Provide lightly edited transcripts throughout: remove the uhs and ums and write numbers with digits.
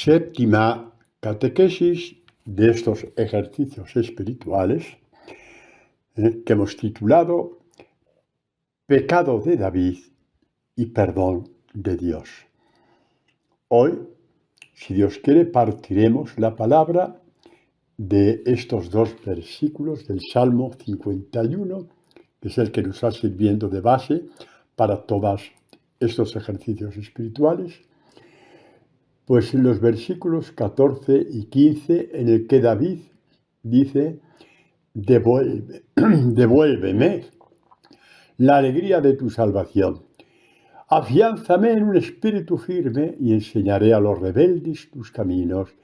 Séptima catequesis de estos ejercicios espirituales que hemos titulado Pecado de David y Perdón de Dios. Hoy, si Dios quiere, partiremos la palabra de estos dos versículos del Salmo 51, que es el que nos está sirviendo de base para todos estos ejercicios espirituales. Pues en los versículos 14 y 15, en el que David dice, devuélveme la alegría de tu salvación. Afiánzame en un espíritu firme y enseñaré a los rebeldes tus caminos.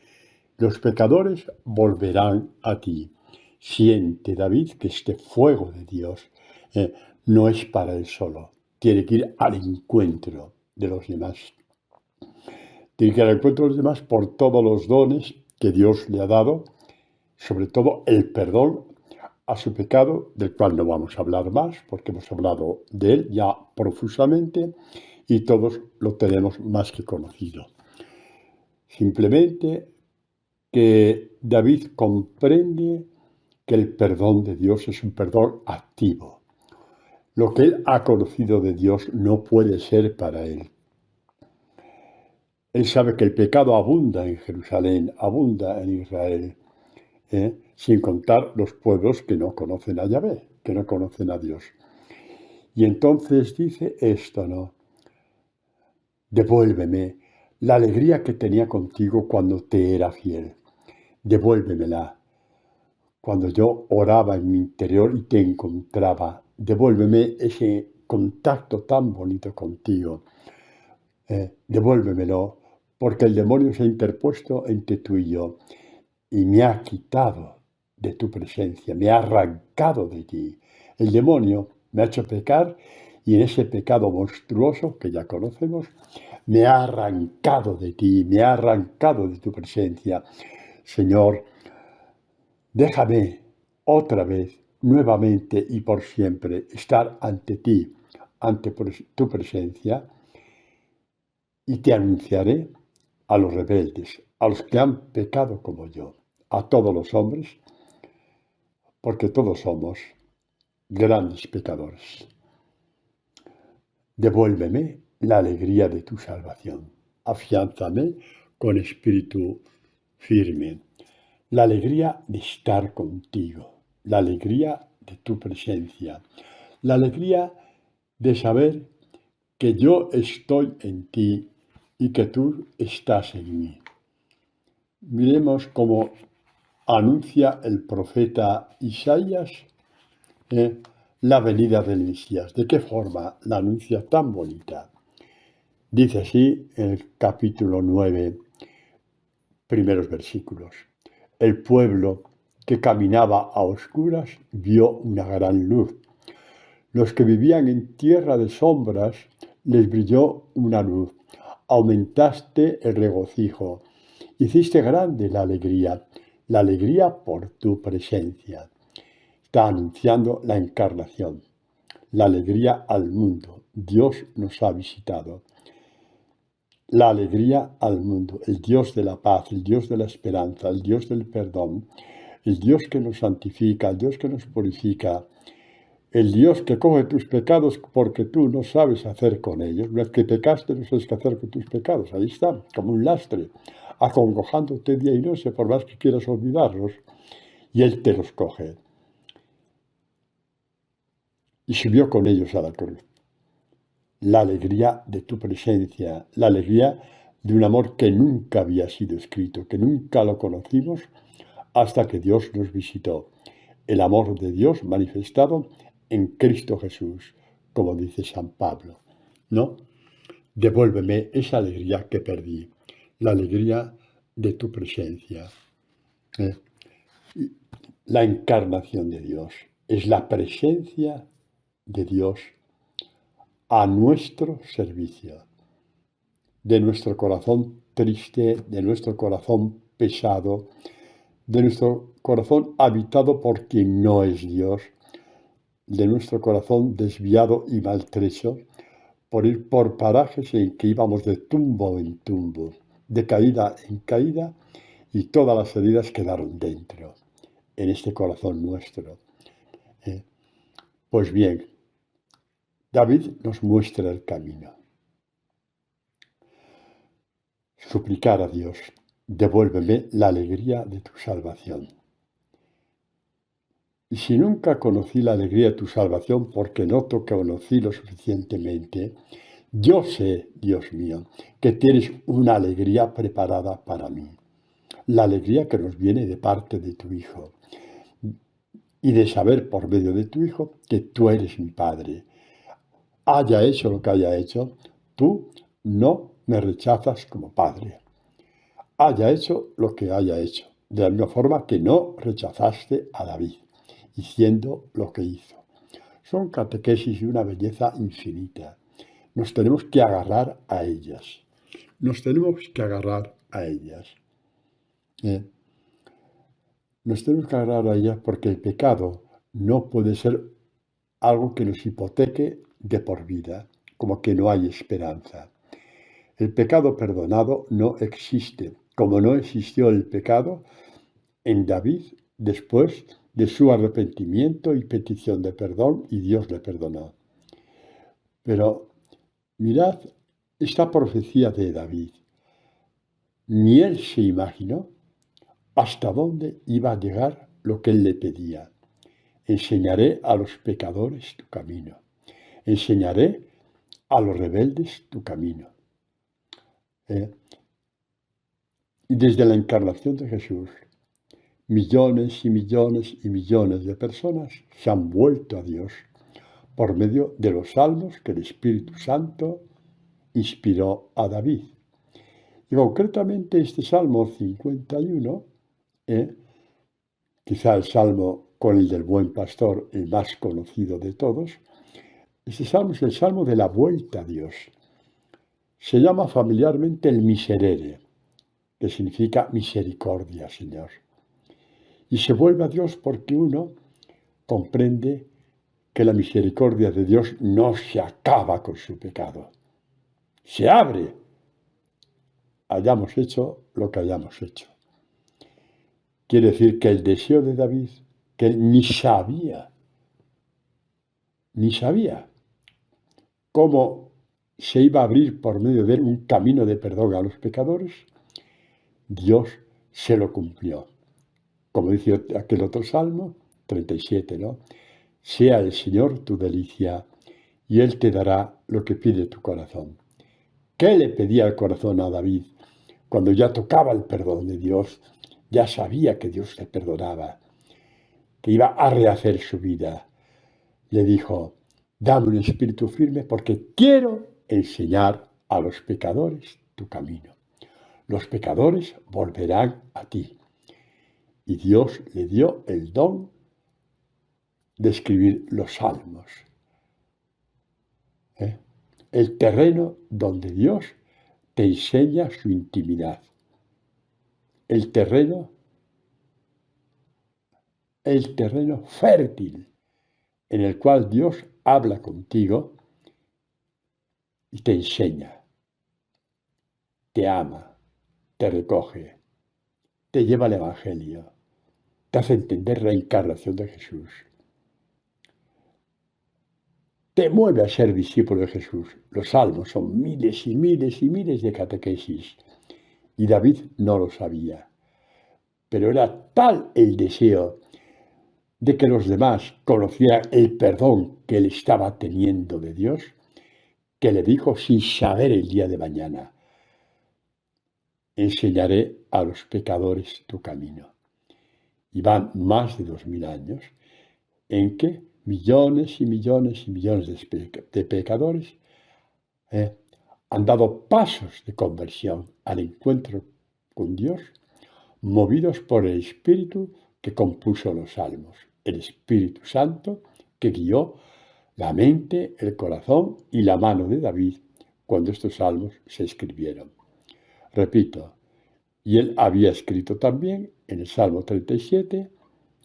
Los pecadores volverán a ti. Siente, David, que este fuego de Dios no es para él solo. Tiene que ir al encuentro de los demás. Tiene que ir al encuentro de los demás por todos los dones que Dios le ha dado, sobre todo el perdón a su pecado, del cual no vamos a hablar más, porque hemos hablado de él ya profusamente y todos lo tenemos más que conocido. Simplemente que David comprende que el perdón de Dios es un perdón activo. Lo que él ha conocido de Dios no puede ser para él. Él sabe que el pecado abunda en Jerusalén, abunda en Israel, sin contar los pueblos que no conocen a Yahvé, que no conocen a Dios. Y entonces dice esto, ¿no? Devuélveme la alegría que tenía contigo cuando te era fiel. Devuélvemela. Cuando yo oraba en mi interior y te encontraba, devuélveme ese contacto tan bonito contigo. Devuélvemelo, porque el demonio se ha interpuesto entre tú y yo y me ha quitado de tu presencia, me ha arrancado de ti. El demonio me ha hecho pecar y en ese pecado monstruoso que ya conocemos, me ha arrancado de ti, me ha arrancado de tu presencia. Señor, déjame otra vez, nuevamente y por siempre, estar ante ti, ante tu presencia, y te anunciaré a los rebeldes, a los que han pecado como yo, a todos los hombres, porque todos somos grandes pecadores. Devuélveme la alegría de tu salvación. Afiánzame con espíritu firme. La alegría de estar contigo, la alegría de tu presencia, la alegría de saber que yo estoy en ti y que tú estás en mí. Miremos cómo anuncia el profeta Isaías la venida del Mesías. ¿De qué forma la anuncia tan bonita? Dice así en el capítulo 9, primeros versículos. El pueblo que caminaba a oscuras vio una gran luz. Los que vivían en tierra de sombras les brilló una luz. Aumentaste el regocijo. Hiciste grande la alegría por tu presencia. Está anunciando la encarnación, la alegría al mundo. Dios nos ha visitado. La alegría al mundo, el Dios de la paz, el Dios de la esperanza, el Dios del perdón, el Dios que nos santifica, el Dios que nos purifica, el Dios que coge tus pecados porque tú no sabes hacer con ellos. Una vez que pecaste, no sabes qué hacer con tus pecados. Ahí está, como un lastre, acongojándote día y noche por más que quieras olvidarlos. Y Él te los coge. Y subió con ellos a la cruz. La alegría de tu presencia, la alegría de un amor que nunca había sido escrito, que nunca lo conocimos hasta que Dios nos visitó. El amor de Dios manifestado en Cristo Jesús, como dice San Pablo, ¿no? Devuélveme esa alegría que perdí, la alegría de tu presencia. La encarnación de Dios es la presencia de Dios a nuestro servicio, de nuestro corazón triste, de nuestro corazón pesado, de nuestro corazón habitado por quien no es Dios, de nuestro corazón desviado y maltrecho por ir por parajes en que íbamos de tumbo en tumbo, de caída en caída, y todas las heridas quedaron dentro, en este corazón nuestro. Pues bien, David nos muestra el camino. Suplicar a Dios, devuélveme la alegría de tu salvación. Y si nunca conocí la alegría de tu salvación porque no te conocí lo suficientemente, yo sé, Dios mío, que tienes una alegría preparada para mí. La alegría que nos viene de parte de tu Hijo. Y de saber por medio de tu Hijo que tú eres mi Padre. Haya hecho lo que haya hecho, tú no me rechazas como Padre. Haya hecho lo que haya hecho. De la misma forma que no rechazaste a David, diciendo lo que hizo. Son catequesis de una belleza infinita. Nos tenemos que agarrar a ellas. Nos tenemos que agarrar a ellas. Nos tenemos que agarrar a ellas porque el pecado no puede ser algo que nos hipoteque de por vida, como que no hay esperanza. El pecado perdonado no existe, como no existió el pecado en David después de su arrepentimiento y petición de perdón, y Dios le perdonó. Pero mirad esta profecía de David. Ni él se imaginó hasta dónde iba a llegar lo que él le pedía. Enseñaré a los pecadores tu camino. Enseñaré a los rebeldes tu camino. Y desde la encarnación de Jesús, millones y millones y millones de personas se han vuelto a Dios por medio de los salmos que el Espíritu Santo inspiró a David. Y concretamente este Salmo 51, quizá el Salmo con el del Buen Pastor, el más conocido de todos, este Salmo es el Salmo de la vuelta a Dios. Se llama familiarmente el Miserere, que significa misericordia, Señor. Y se vuelve a Dios porque uno comprende que la misericordia de Dios no se acaba con su pecado. Se abre. Hayamos hecho lo que hayamos hecho. Quiere decir que el deseo de David, que él ni sabía cómo se iba a abrir por medio de él un camino de perdón a los pecadores, Dios se lo cumplió. Como dice aquel otro Salmo, 37, ¿no? Sea el Señor tu delicia, y Él te dará lo que pide tu corazón. ¿Qué le pedía el corazón a David? Cuando ya tocaba el perdón de Dios, ya sabía que Dios le perdonaba, que iba a rehacer su vida. Le dijo, dame un espíritu firme porque quiero enseñar a los pecadores tu camino. Los pecadores volverán a ti. Y Dios le dio el don de escribir los salmos. El terreno donde Dios te enseña su intimidad. El terreno fértil en el cual Dios habla contigo y te enseña, te ama, te recoge, te lleva al Evangelio, te hace entender la encarnación de Jesús, te mueve a ser discípulo de Jesús. Los salmos son miles y miles y miles de catequesis y David no lo sabía, pero era tal el deseo de que los demás conocieran el perdón que él estaba teniendo de Dios, que le dijo sin saber el día de mañana, enseñaré a los pecadores tu camino. Y van más de 2000 años en que millones y millones y millones de pecadores han dado pasos de conversión al encuentro con Dios, movidos por el Espíritu que compuso los salmos, el Espíritu Santo que guió la mente, el corazón y la mano de David cuando estos salmos se escribieron. Repito, y él había escrito también en el Salmo 37,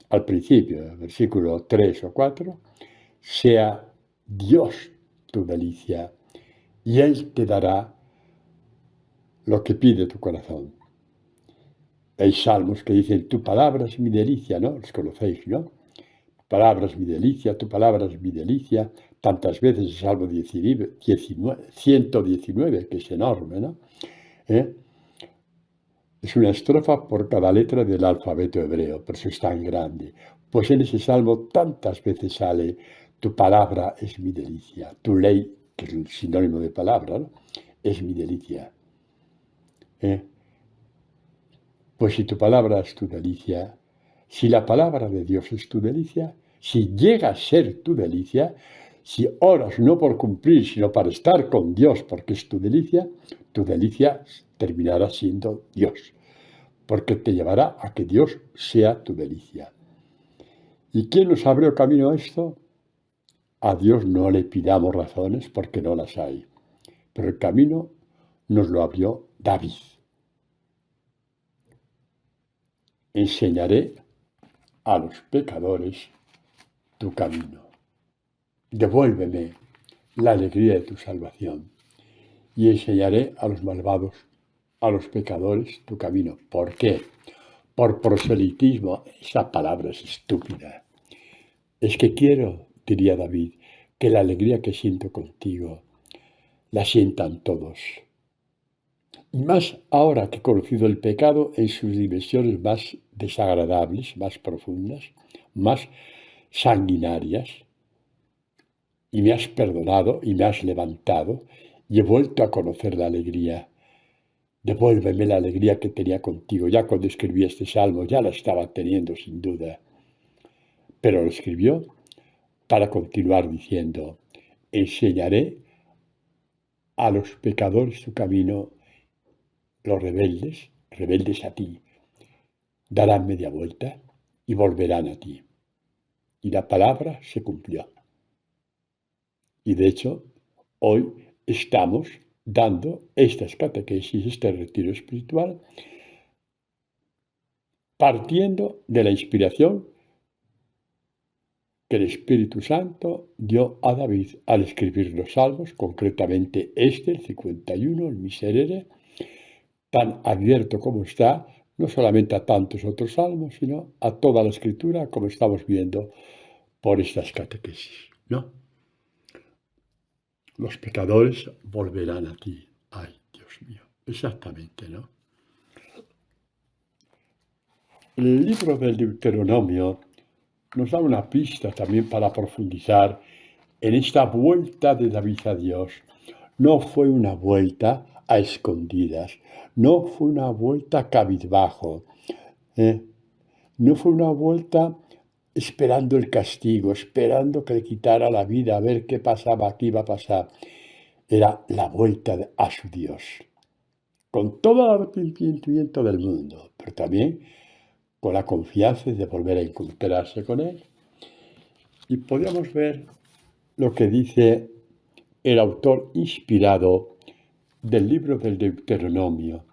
al principio, versículo 3 o 4, sea Dios tu delicia, y Él te dará lo que pide tu corazón. Hay salmos que dicen, tu palabra es mi delicia, ¿no? Los conocéis, ¿no? Tu palabra es mi delicia, tu palabra es mi delicia. Tantas veces el Salmo 119, que es enorme, ¿no? ¿Eh? Es una estrofa por cada letra del alfabeto hebreo, por eso es tan grande. Pues en ese salmo tantas veces sale, tu palabra es mi delicia, tu ley, que es un sinónimo de palabra, ¿no? Es mi delicia. ¿Eh? Pues si tu palabra es tu delicia, si la palabra de Dios es tu delicia, si llega a ser tu delicia, si oras no por cumplir, sino para estar con Dios porque es tu delicia terminará siendo Dios, porque te llevará a que Dios sea tu delicia. ¿Y quién nos abrió camino a esto? A Dios no le pidamos razones porque no las hay, pero el camino nos lo abrió David. Enseñaré a los pecadores tu camino. Devuélveme la alegría de tu salvación y enseñaré a los malvados, a los pecadores, tu camino. ¿Por qué? Por proselitismo. Esa palabra es estúpida. Es que quiero, diría David, que la alegría que siento contigo la sientan todos. Y más ahora que he conocido el pecado en sus dimensiones más desagradables, más profundas, más sanguinarias, y me has perdonado y me has levantado y he vuelto a conocer la alegría. Devuélveme la alegría que tenía contigo. Ya cuando escribí este salmo ya la estaba teniendo sin duda, pero lo escribió para continuar diciendo, enseñaré a los pecadores tu camino, los rebeldes a ti, darán media vuelta y volverán a ti. Y la palabra se cumplió. Y de hecho, hoy estamos dando estas catequesis, este retiro espiritual, partiendo de la inspiración que el Espíritu Santo dio a David al escribir los salmos, concretamente este, el 51, el Miserere, tan abierto como está, no solamente a tantos otros salmos, sino a toda la Escritura, como estamos viendo por estas catequesis, ¿no? Los pecadores volverán a ti. Ay, Dios mío, exactamente, ¿no? El libro del Deuteronomio nos da una pista también para profundizar en esta vuelta de David a Dios. No fue una vuelta a escondidas, no fue una vuelta cabizbajo, no fue una vuelta esperando el castigo, esperando que le quitara la vida, a ver qué pasaba, qué iba a pasar. Era la vuelta a su Dios, con todo el arrepentimiento del mundo, pero también con la confianza de volver a encontrarse con Él. Y podemos ver lo que dice el autor inspirado del libro del Deuteronomio,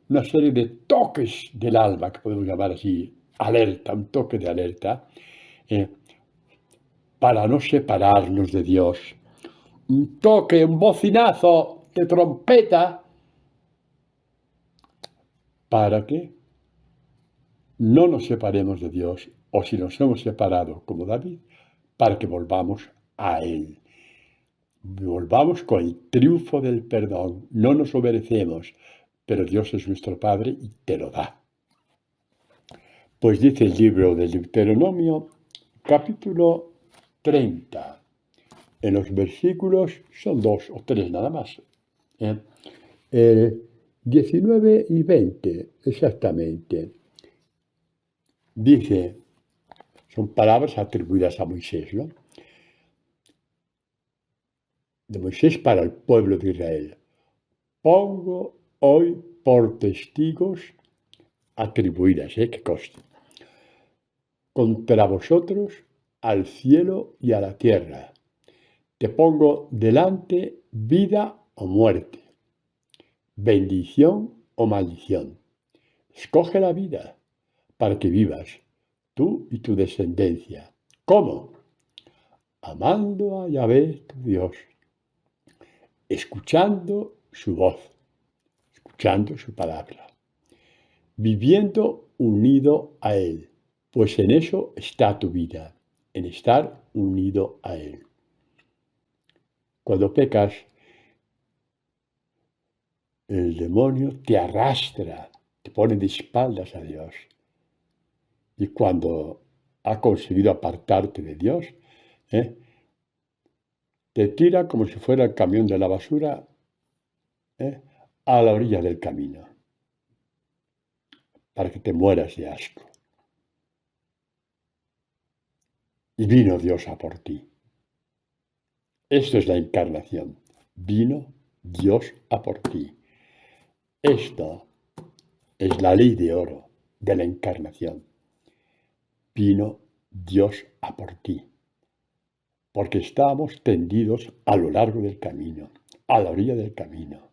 una serie de toques del alma, que podemos llamar así, alerta, un toque de alerta, para no separarnos de Dios. Un toque, un bocinazo de trompeta, para que no nos separemos de Dios, o si nos hemos separado como David, para que volvamos a Él. Volvamos con el triunfo del perdón. No nos obedecemos, pero Dios es nuestro Padre y te lo da. Pues dice el libro del Deuteronomio, capítulo 30. En los versículos, son 2 o 3 nada más, 19 y 20, exactamente. Dice, son palabras atribuidas a Moisés, ¿no? De Moisés para el pueblo de Israel. Pongo hoy por testigos atribuidas, que conste, contra vosotros al cielo y a la tierra. Te pongo delante vida o muerte, bendición o maldición. Escoge la vida para que vivas, tú y tu descendencia. ¿Cómo? Amando a Yahvé, tu Dios, escuchando su voz escuchando su palabra, viviendo unido a Él, pues en eso está tu vida, en estar unido a Él. Cuando pecas, el demonio te arrastra, te pone de espaldas a Dios. Y cuando ha conseguido apartarte de Dios, te tira como si fuera el camión de la basura a la orilla del camino, para que te mueras de asco. Y vino Dios a por ti. Esto es la encarnación. Vino Dios a por ti. Esto es la ley de oro de la encarnación. Vino Dios a por ti. Porque estábamos tendidos a lo largo del camino, a la orilla del camino.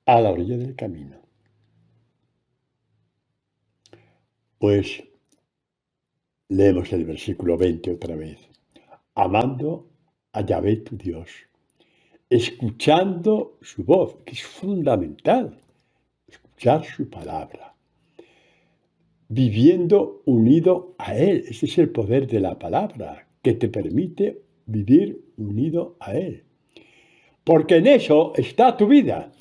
A la orilla del camino. Pues leemos el versículo 20 otra vez. Amando a Yahvé tu Dios, escuchando su voz, que es fundamental, escuchar su palabra, viviendo unido a Él. Ese es el poder de la palabra, que te permite vivir unido a Él. Porque en eso está tu vida,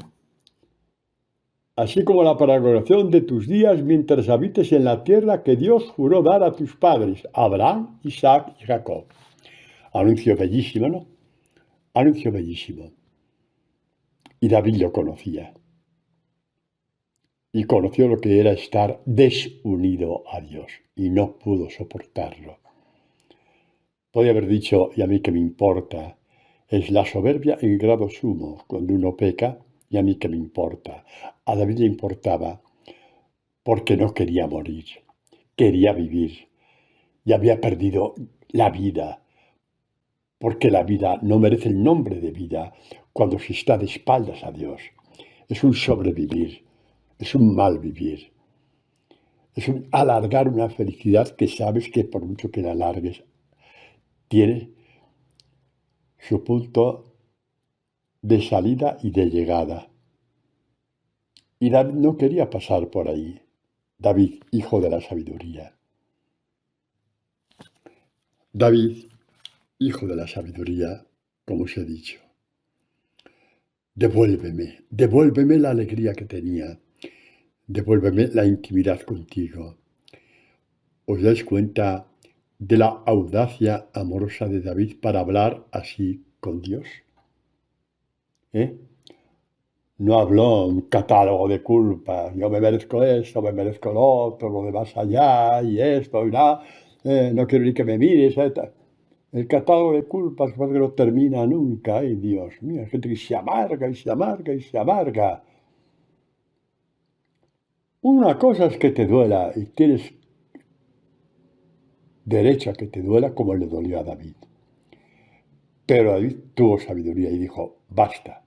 así como la prolongación de tus días mientras habites en la tierra que Dios juró dar a tus padres, Abraham, Isaac y Jacob. Anuncio bellísimo, ¿no? Anuncio bellísimo. Y David lo conocía. Y conoció lo que era estar desunido a Dios. Y no pudo soportarlo. Podría haber dicho, y a mí que me importa, es la soberbia en grado sumo, cuando uno peca, y a mí que me importa. A David le importaba porque no quería morir, quería vivir. Y había perdido la vida, porque la vida no merece el nombre de vida cuando se está de espaldas a Dios. Es un sobrevivir, es un mal vivir, es un alargar una felicidad que sabes que por mucho que la alargues, tiene su punto de salida y de llegada. Y David no quería pasar por ahí. David, hijo de la sabiduría. David, hijo de la sabiduría, como os he dicho. Devuélveme la alegría que tenía, devuélveme la intimidad contigo. ¿Os dais cuenta de la audacia amorosa de David para hablar así con Dios? No habló un catálogo de culpas, yo me merezco esto, me merezco lo otro, lo demás allá, y esto, y nada, no quiero ni que me mires, El catálogo de culpas que no termina nunca. Ay, Dios mío, hay gente que se amarga y se amarga y se amarga. Una cosa es que te duela y tienes derecho a que te duela como le dolió a David. Pero David tuvo sabiduría y dijo, basta.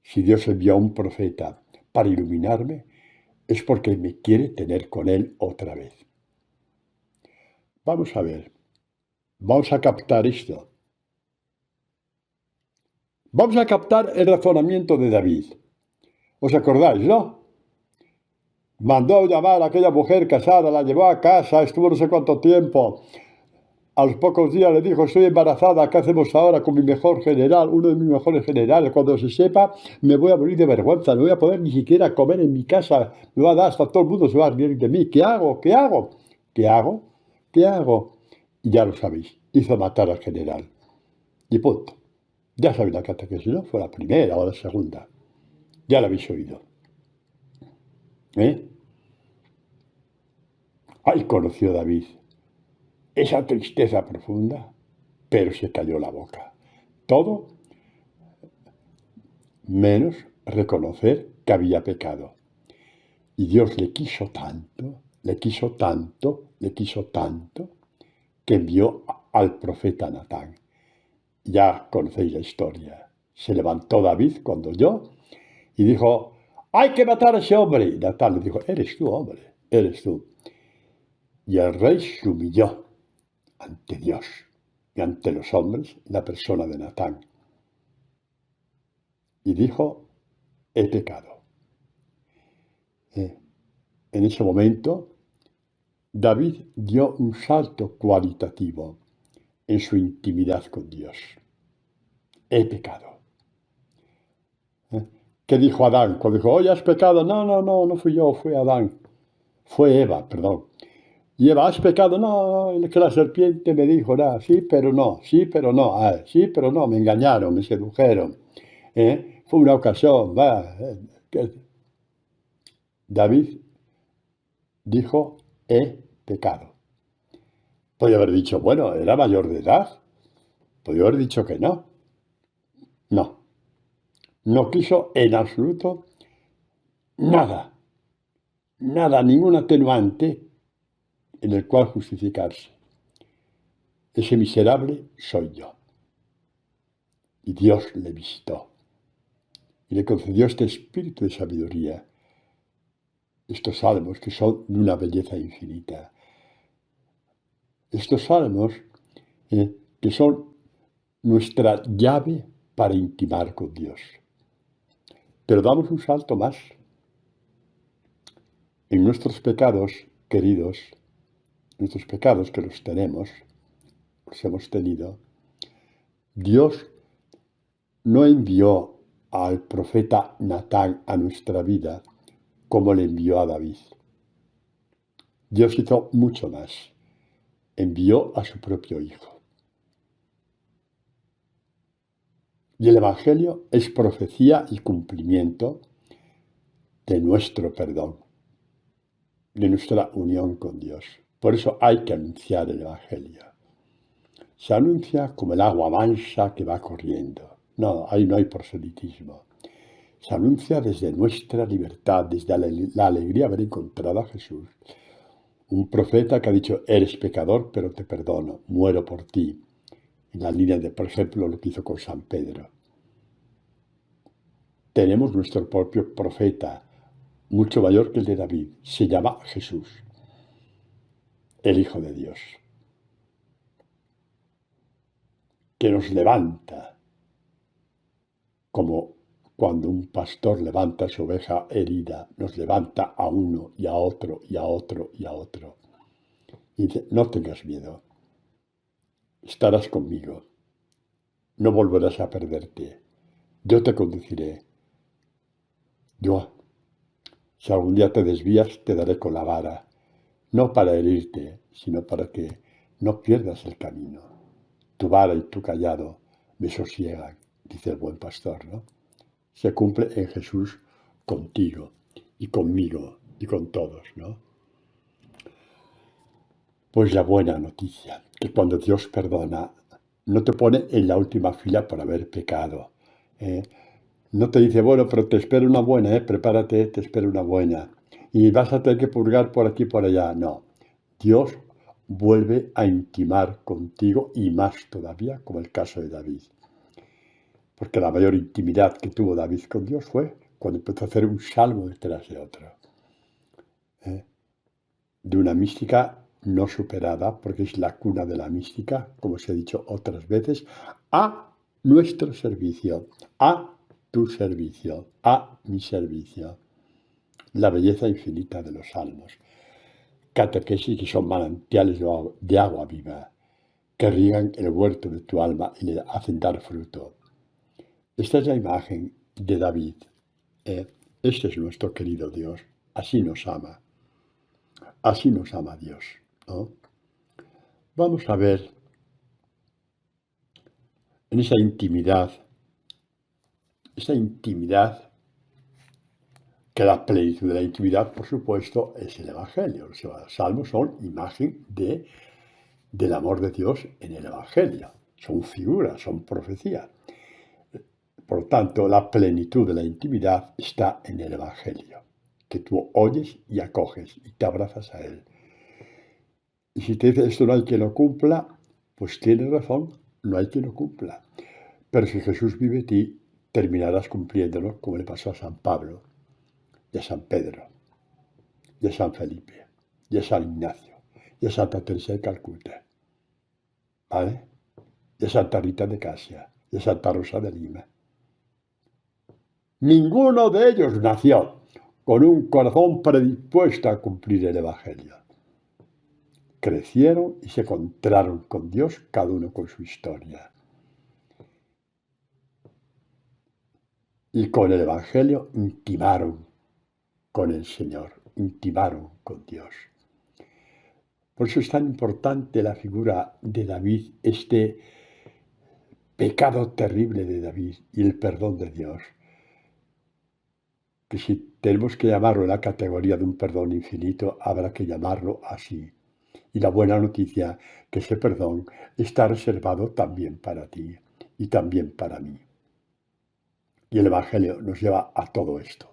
Si Dios envió a un profeta para iluminarme, es porque me quiere tener con él otra vez. Vamos a ver. Vamos a captar esto. Vamos a captar el razonamiento de David. ¿Os acordáis, no? Mandó llamar a aquella mujer casada, la llevó a casa, estuvo no sé cuánto tiempo. A los pocos días le dijo, estoy embarazada, ¿qué hacemos ahora con mi mejor general, uno de mis mejores generales? Cuando se sepa, me voy a morir de vergüenza, no voy a poder ni siquiera comer en mi casa, me va a dar hasta todo el mundo, se va a reír de mí. ¿Qué hago? ¿Qué hago? ¿Qué hago? ¿Qué hago? Y ya lo sabéis, hizo matar al general. Y punto. Ya sabéis la catequesis, ¿no? Fue la primera o la segunda. Ya la habéis oído. Ay, conoció David esa tristeza profunda, pero se cayó la boca. Todo menos reconocer que había pecado. Y Dios le quiso tanto, le quiso tanto, le quiso tanto, que envió al profeta Natán. Ya conocéis la historia. Se levantó David cuando oyó y dijo, hay que matar a ese hombre. Y Natán le dijo, eres tú, hombre, eres tú. Y el rey se humilló ante Dios y ante los hombres, la persona de Natán. Y dijo he pecado. En ese momento, David dio un salto cualitativo en su intimidad con Dios. He pecado. ¿Qué dijo Adán? Cuando dijo, oye, has pecado. No fui yo, fue Adán. Fue Eva, perdón. Y Eva, ¿has pecado? No, que la serpiente me dijo, sí, pero no, sí, pero no, sí, pero no, me engañaron, me sedujeron. Fue una ocasión, David dijo, he pecado. Podría haber dicho, bueno, era mayor de edad. Podría haber dicho que no. No. No quiso en absoluto nada. Nada, ningún atenuante en el cual justificarse. Ese miserable soy yo. Y Dios le visitó. Y le concedió este espíritu de sabiduría. Estos salmos que son de una belleza infinita. Estos salmos que son nuestra llave para intimar con Dios. Pero damos un salto más. En nuestros pecados, queridos, nuestros pecados que los tenemos, los hemos tenido, Dios no envió al profeta Natán a nuestra vida como le envió a David. Dios hizo mucho más. Envió a su propio Hijo. Y el Evangelio es profecía y cumplimiento de nuestro perdón, de nuestra unión con Dios. Por eso hay que anunciar el Evangelio. Se anuncia como el agua mansa que va corriendo. No, ahí no hay proselitismo. Se anuncia desde nuestra libertad, desde la alegría de haber encontrado a Jesús. Un profeta que ha dicho, eres pecador, pero te perdono, muero por ti. En la línea de, por ejemplo, lo que hizo con San Pedro. Tenemos nuestro propio profeta, mucho mayor que el de David. Se llama Jesús, el Hijo de Dios, que nos levanta, como cuando un pastor levanta a su oveja herida, nos levanta a uno y a otro y a otro y a otro. Y dice, no tengas miedo, estarás conmigo, no volverás a perderte, yo te conduciré. Yo, si algún día te desvías, te daré con la vara, no para herirte, sino para que no pierdas el camino. Tu vara y tu callado me sosiegan, dice el buen pastor, ¿no? Se cumple en Jesús contigo y conmigo y con todos, ¿no? Pues la buena noticia, que cuando Dios perdona, no te pone en la última fila por haber pecado. No te dice, bueno, pero te espero una buena, prepárate, te espero una buena. Y vas a tener que purgar por aquí y por allá. No, Dios vuelve a intimar contigo y más todavía, como el caso de David. Porque la mayor intimidad que tuvo David con Dios fue cuando empezó a hacer un salmo detrás de otro. De una mística no superada, porque es la cuna de la mística, como se ha dicho otras veces, a nuestro servicio, a tu servicio, a mi servicio. La belleza infinita de los salmos. Catequesis que son manantiales de agua viva, que riegan el huerto de tu alma y le hacen dar fruto. Esta es la imagen de David. Este es nuestro querido Dios. Así nos ama. Así nos ama Dios, ¿no? Vamos a ver en esa intimidad, que la plenitud de la intimidad, por supuesto, es el Evangelio. Los salmos son imagen del amor de Dios en el Evangelio. Son figuras, son profecías. Por lo tanto, la plenitud de la intimidad está en el Evangelio, que tú oyes y acoges y te abrazas a él. Y si te dice esto no hay quien lo cumpla, pues tienes razón, no hay quien lo cumpla. Pero si Jesús vive en ti, terminarás cumpliéndolo, como le pasó a San Pablo, y a San Pedro, y a San Felipe, y a San Ignacio, y a Santa Teresa de Calcuta, ¿vale? Y a Santa Rita de Casia, y a Santa Rosa de Lima. Ninguno de ellos nació con un corazón predispuesto a cumplir el Evangelio. Crecieron y se encontraron con Dios, cada uno con su historia. Y con el Evangelio intimaron con el Señor, intimaron con Dios. Por eso es tan importante la figura de David, este pecado terrible de David y el perdón de Dios. Que si tenemos que llamarlo en la categoría de un perdón infinito, habrá que llamarlo así. Y la buena noticia, que ese perdón está reservado también para ti y también para mí. Y el Evangelio nos lleva a todo esto,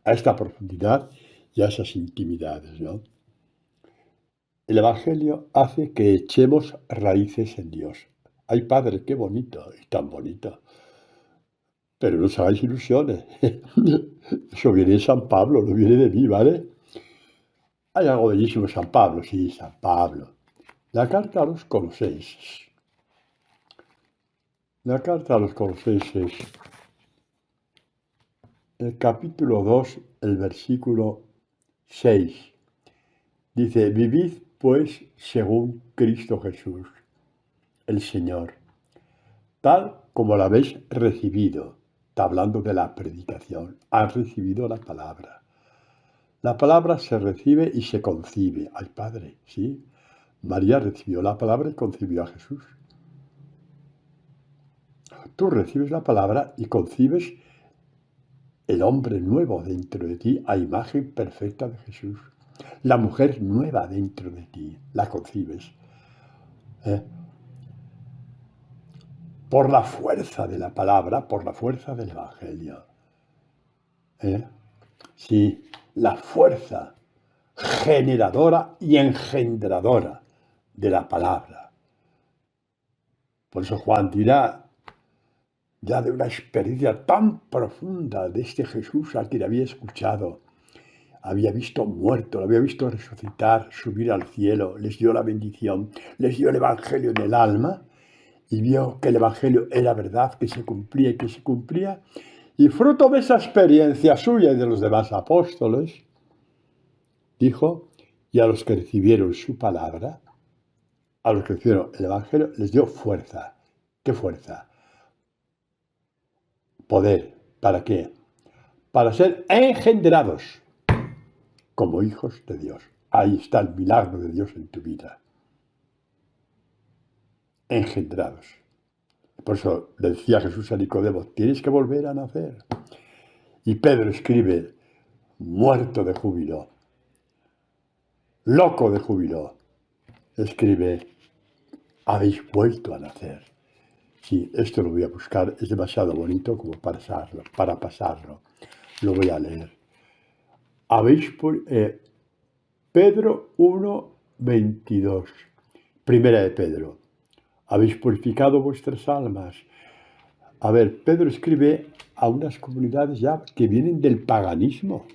a esta profundidad y a esas intimidades, ¿no? El Evangelio hace que echemos raíces en Dios. Ay, Padre, qué bonito y tan bonito. Pero no os hagáis ilusiones. Eso viene de San Pablo, no viene de mí, ¿vale? Hay algo bellísimo en San Pablo, sí, San Pablo. La carta a los Colosenses. La carta a los Colosenses, el capítulo 2, el versículo 6. Dice, vivid pues según Cristo Jesús, el Señor, tal como la habéis recibido. Está hablando de la predicación. Han recibido la palabra. La palabra se recibe y se concibe. Ay, Padre, ¿sí? María recibió la palabra y concibió a Jesús. Tú recibes la palabra y concibes el hombre nuevo dentro de ti a imagen perfecta de Jesús. La mujer nueva dentro de ti, la concibes. Por la fuerza de la palabra, por la fuerza del Evangelio. Sí, la fuerza generadora y engendradora de la palabra. Por eso Juan dirá, ya de una experiencia tan profunda de este Jesús a quien había escuchado, había visto muerto, lo había visto resucitar, subir al cielo, les dio la bendición, les dio el Evangelio en el alma y vio que el Evangelio era verdad, que se cumplía y que se cumplía. Y fruto de esa experiencia suya y de los demás apóstoles, dijo, y a los que recibieron su palabra, a los que recibieron el Evangelio, les dio fuerza. ¿Qué fuerza? Poder. ¿Para qué? Para ser engendrados como hijos de Dios. Ahí está el milagro de Dios en tu vida. Engendrados. Por eso le decía Jesús a Nicodemo, tienes que volver a nacer. Y Pedro escribe, muerto de júbilo, loco de júbilo, escribe, habéis vuelto a nacer. Sí, esto lo voy a buscar, es demasiado bonito como para pasarlo. Lo voy a leer. Pedro 1, 22. Primera de Pedro. Habéis purificado vuestras almas. A ver, Pedro escribe a unas comunidades ya que vienen del paganismo.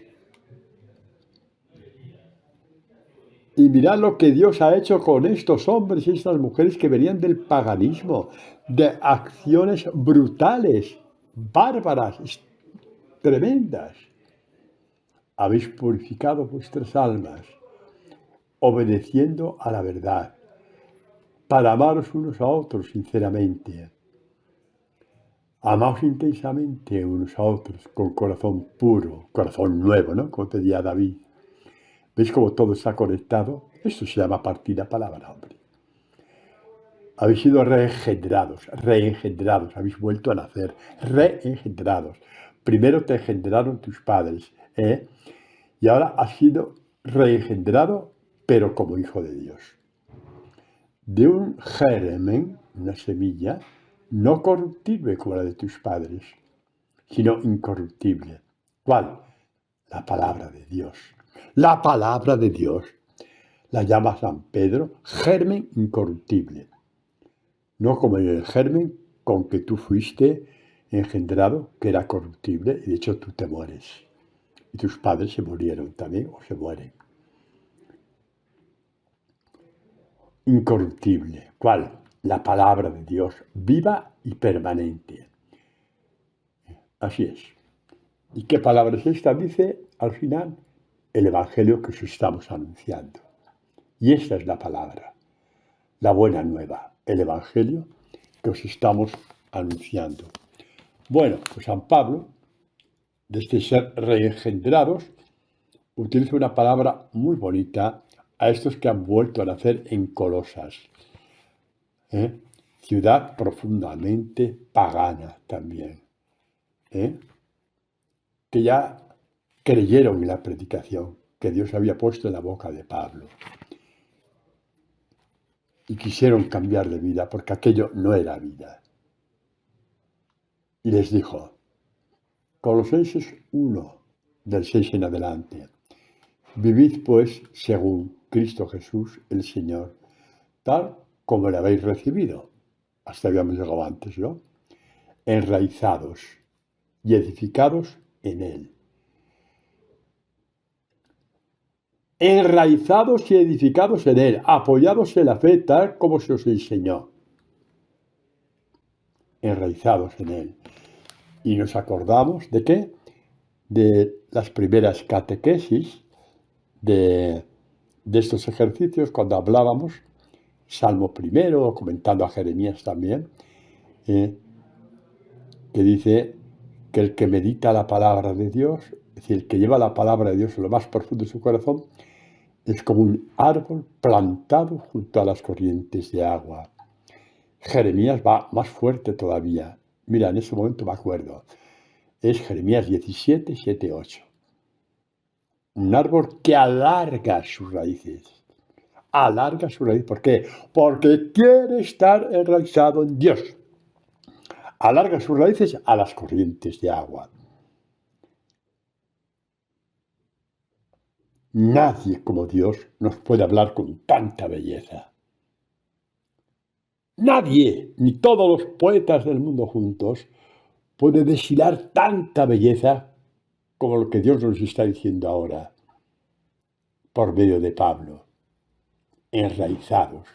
Y mirad lo que Dios ha hecho con estos hombres y estas mujeres que venían del paganismo, de acciones brutales, bárbaras, tremendas. Habéis purificado vuestras almas, obedeciendo a la verdad, para amaros unos a otros sinceramente. Amaos intensamente unos a otros con corazón puro, corazón nuevo, ¿no? Como pedía David. ¿Veis cómo todo está conectado? Esto se llama partida palabra, hombre. Habéis sido reengendrados, habéis vuelto a nacer, reengendrados. Primero te engendraron tus padres, y ahora has sido reengendrado, pero como hijo de Dios. De un germen, una semilla, no corruptible como la de tus padres, sino incorruptible. ¿Cuál? La palabra de Dios. La palabra de Dios. La llama San Pedro germen incorruptible. No como el germen con que tú fuiste engendrado, que era corruptible, y de hecho tú te mueres. Y tus padres se murieron también, o se mueren. Incorruptible. ¿Cuál? La palabra de Dios, viva y permanente. Así es. ¿Y qué palabra es esta? Dice al final, el Evangelio que os estamos anunciando. Y esta es la palabra, la buena nueva, el Evangelio que os estamos anunciando. Bueno, pues San Pablo, desde ser reengendrados, utiliza una palabra muy bonita a estos que han vuelto a nacer en Colosas. ¿Eh? Ciudad profundamente pagana también. ¿Eh? Que ya creyeron en la predicación que Dios había puesto en la boca de Pablo. Y quisieron cambiar de vida porque aquello no era vida. Y les dijo, Colosenses 1, del 6 en adelante, vivid pues según Cristo Jesús el Señor, tal como le habéis recibido. Hasta habíamos llegado antes, ¿no? Enraizados y edificados en Él. Enraizados y edificados en Él, apoyados en la fe tal como se os enseñó. Enraizados en Él. Y nos acordamos de qué? De las primeras catequesis de estos ejercicios, cuando hablábamos, Salmo primero, comentando a Jeremías también, que dice que el que medita la palabra de Dios, es decir, el que lleva la palabra de Dios en lo más profundo de su corazón, es como un árbol plantado junto a las corrientes de agua. Jeremías va más fuerte todavía. Mira, en ese momento me acuerdo. Es Jeremías 17, 7, 8. Un árbol que alarga sus raíces. Alarga su raíz. ¿Por qué? Porque quiere estar enraizado en Dios. Alarga sus raíces a las corrientes de agua. Nadie como Dios nos puede hablar con tanta belleza. Nadie, ni todos los poetas del mundo juntos, puede deshilar tanta belleza como lo que Dios nos está diciendo ahora, por medio de Pablo, enraizados.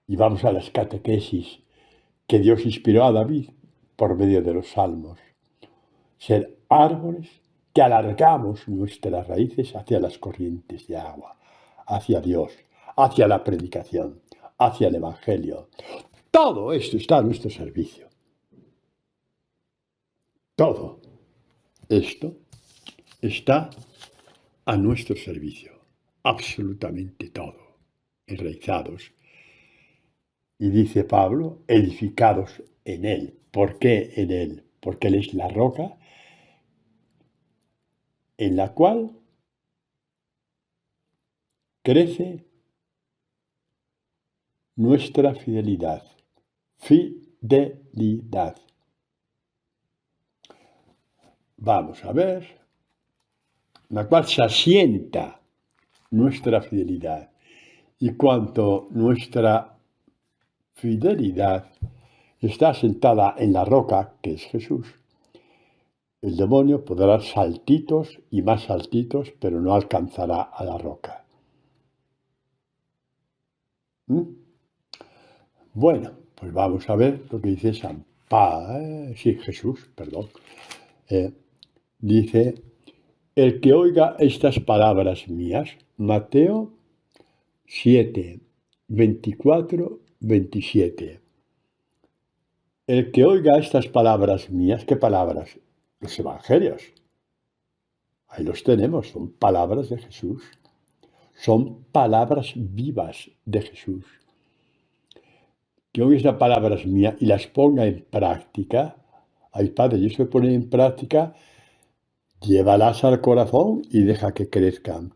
Y vamos a las catequesis que Dios inspiró a David por medio de los salmos. Ser árboles que alargamos nuestras raíces hacia las corrientes de agua, hacia Dios, hacia la predicación, hacia el Evangelio. Todo esto está a nuestro servicio. Todo esto está a nuestro servicio. Absolutamente todo. Enraizados. Y dice Pablo, edificados en Él. ¿Por qué en Él? Porque Él es la roca en la cual crece nuestra fidelidad. Fidelidad. Vamos a ver, en la cual se asienta nuestra fidelidad. Y cuanto nuestra fidelidad está asentada en la roca, que es Jesús, el demonio podrá dar saltitos y más saltitos, pero no alcanzará a la roca. Bueno, pues vamos a ver lo que dice Jesús, perdón. Dice, el que oiga estas palabras mías, Mateo 7, 24, 27. El que oiga estas palabras mías, ¿qué palabras? Los evangelios. Ahí los tenemos, son palabras de Jesús. Son palabras vivas de Jesús. Que oiga estas palabras mías y las ponga en práctica. Ay, Padre, y eso de poner en práctica, llévalas al corazón y deja que crezcan.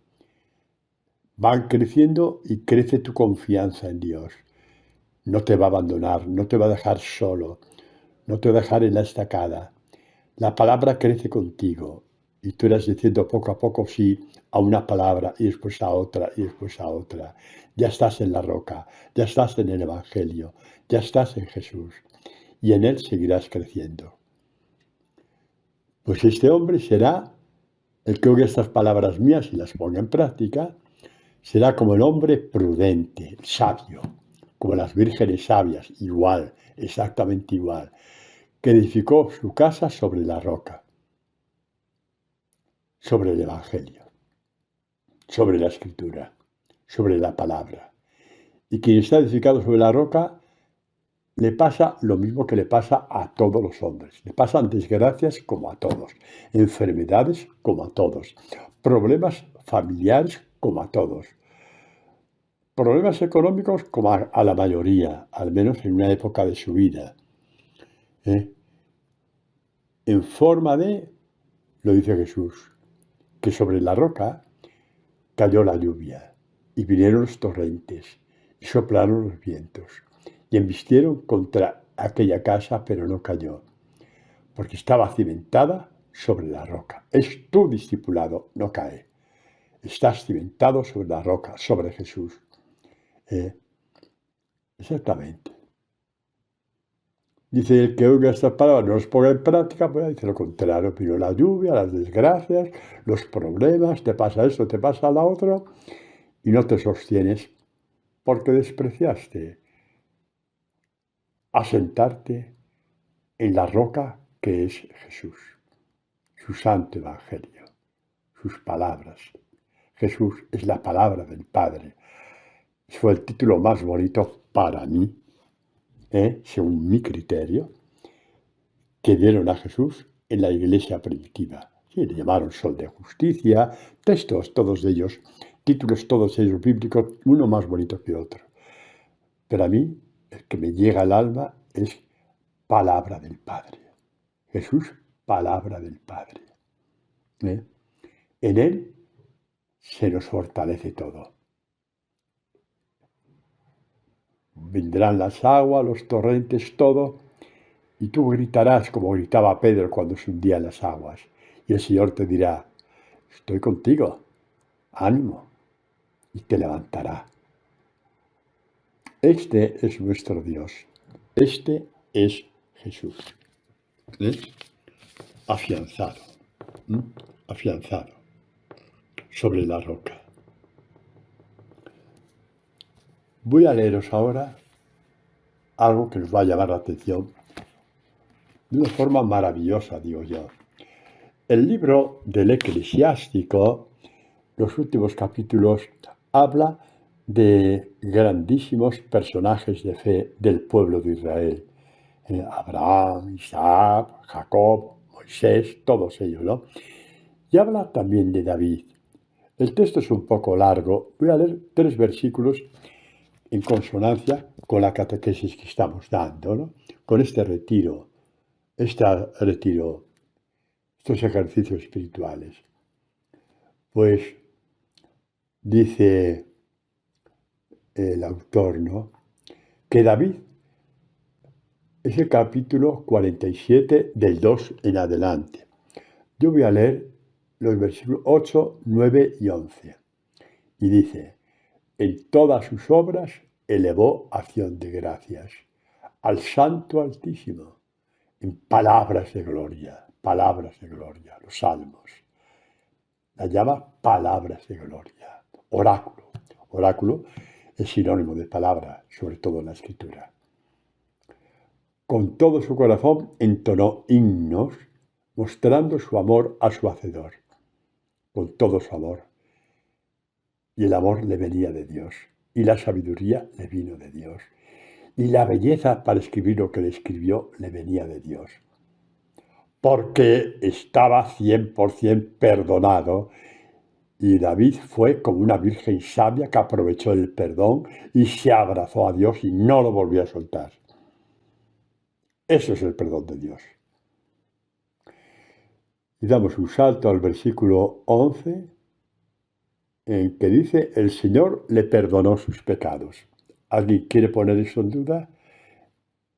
Van creciendo y crece tu confianza en Dios. No te va a abandonar, no te va a dejar solo, no te va a dejar en la estacada. La palabra crece contigo y tú irás diciendo poco a poco sí a una palabra y después a otra y después a otra. Ya estás en la roca, ya estás en el Evangelio, ya estás en Jesús y en Él seguirás creciendo. Pues este hombre será el que oiga estas palabras mías y las ponga en práctica, será como el hombre prudente, sabio, como las vírgenes sabias, igual, exactamente igual, que edificó su casa sobre la roca, sobre el Evangelio, sobre la Escritura, sobre la palabra. Y quien está edificado sobre la roca, le pasa lo mismo que le pasa a todos los hombres. Le pasan desgracias como a todos, enfermedades como a todos, problemas familiares como a todos, problemas económicos como a la mayoría, al menos en una época de su vida. En forma de, lo dice Jesús, que sobre la roca cayó la lluvia y vinieron los torrentes y soplaron los vientos y embistieron contra aquella casa, pero no cayó, porque estaba cimentada sobre la roca. Es tu discipulado, no cae. Estás cimentado sobre la roca, sobre Jesús. Exactamente. Dice, el que oiga estas palabras no los ponga en práctica, pues dice lo contrario, pero la lluvia, las desgracias, los problemas, te pasa esto, te pasa lo otro, y no te sostienes porque despreciaste asentarte en la roca que es Jesús, su santo evangelio, sus palabras. Jesús es la palabra del Padre. Fue el título más bonito para mí, según mi criterio, que dieron a Jesús en la iglesia primitiva. Sí, le llamaron Sol de Justicia, textos todos ellos, títulos todos ellos bíblicos, uno más bonito que otro. Pero a mí, el que me llega al alma es palabra del Padre. Jesús, palabra del Padre. En Él se nos fortalece todo. Vendrán las aguas, los torrentes, todo, y tú gritarás como gritaba Pedro cuando se hundía en las aguas. Y el Señor te dirá, estoy contigo, ánimo, y te levantará. Este es nuestro Dios. Este es Jesús. Afianzado. Afianzado sobre la roca. Voy a leeros ahora algo que nos va a llamar la atención de una forma maravillosa, digo yo. El libro del Eclesiástico, los últimos capítulos, habla de grandísimos personajes de fe del pueblo de Israel. Abraham, Isaac, Jacob, Moisés, todos ellos, ¿no? Y habla también de David. El texto es un poco largo. Voy a leer 3 versículos en consonancia con la catequesis que estamos dando, ¿no? Con este retiro, estos ejercicios espirituales. Pues dice el autor, ¿no?, que David es el capítulo 47 del 2 en adelante. Yo voy a leer los versículos 8, 9 y 11. Y dice, en todas sus obras elevó acción de gracias al Santo Altísimo, en palabras de gloria, los salmos. La llama palabras de gloria, oráculo. Oráculo es sinónimo de palabra, sobre todo en la Escritura. Con todo su corazón entonó himnos, mostrando su amor a su Hacedor, con todo su amor. Y el amor le venía de Dios, y la sabiduría le vino de Dios, y la belleza para escribir lo que le escribió le venía de Dios. Porque estaba 100% perdonado, y David fue como una virgen sabia que aprovechó el perdón y se abrazó a Dios y no lo volvió a soltar. Eso es el perdón de Dios. Y damos un salto al versículo 11, en que dice, el Señor le perdonó sus pecados. ¿Alguien quiere poner eso en duda?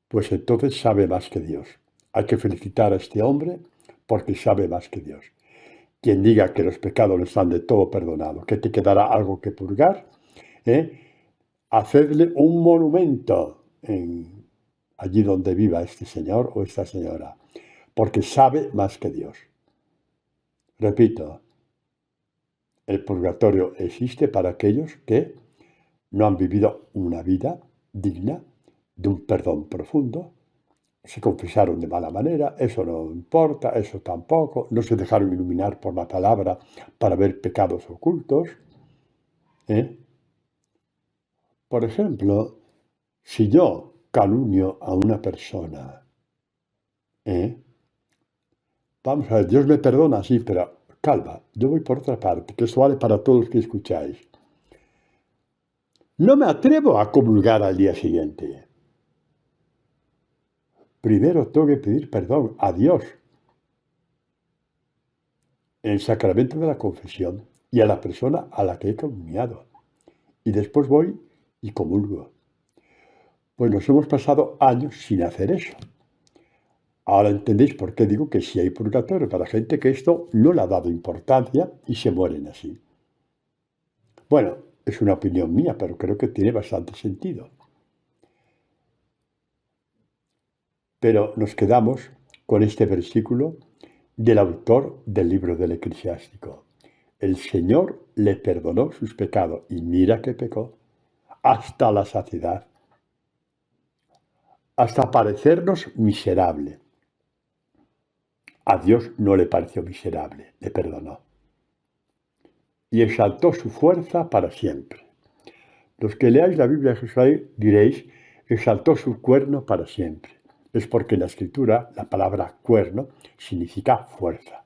Pues entonces sabe más que Dios. Hay que felicitar a este hombre porque sabe más que Dios. Quien diga que los pecados no están de todo perdonados, que te quedará algo que purgar, hacedle un monumento allí donde viva este señor o esta señora, porque sabe más que Dios. Repito, el purgatorio existe para aquellos que no han vivido una vida digna de un perdón profundo, se confesaron de mala manera, eso no importa, eso tampoco, no se dejaron iluminar por la palabra para ver pecados ocultos. Por ejemplo, si yo calumnio a una persona, vamos a ver, Dios me perdona, sí, pero calma, yo voy por otra parte, que esto vale para todos los que escucháis. No me atrevo a comulgar al día siguiente. Primero tengo que pedir perdón a Dios en el sacramento de la confesión y a la persona a la que he calumniado. Y después voy y comulgo. Pues nos hemos pasado años sin hacer eso. Ahora entendéis por qué digo que sí hay purgatorio para gente que esto no le ha dado importancia y se mueren así. Bueno, es una opinión mía, pero creo que tiene bastante sentido. Pero nos quedamos con este versículo del autor del libro del Eclesiástico. El Señor le perdonó sus pecados y mira que pecó hasta la saciedad, hasta parecernos miserable. A Dios no le pareció miserable, le perdonó. Y exaltó su fuerza para siempre. Los que leáis la Biblia de Jesús diréis, exaltó su cuerno para siempre. Es porque en la Escritura la palabra cuerno significa fuerza.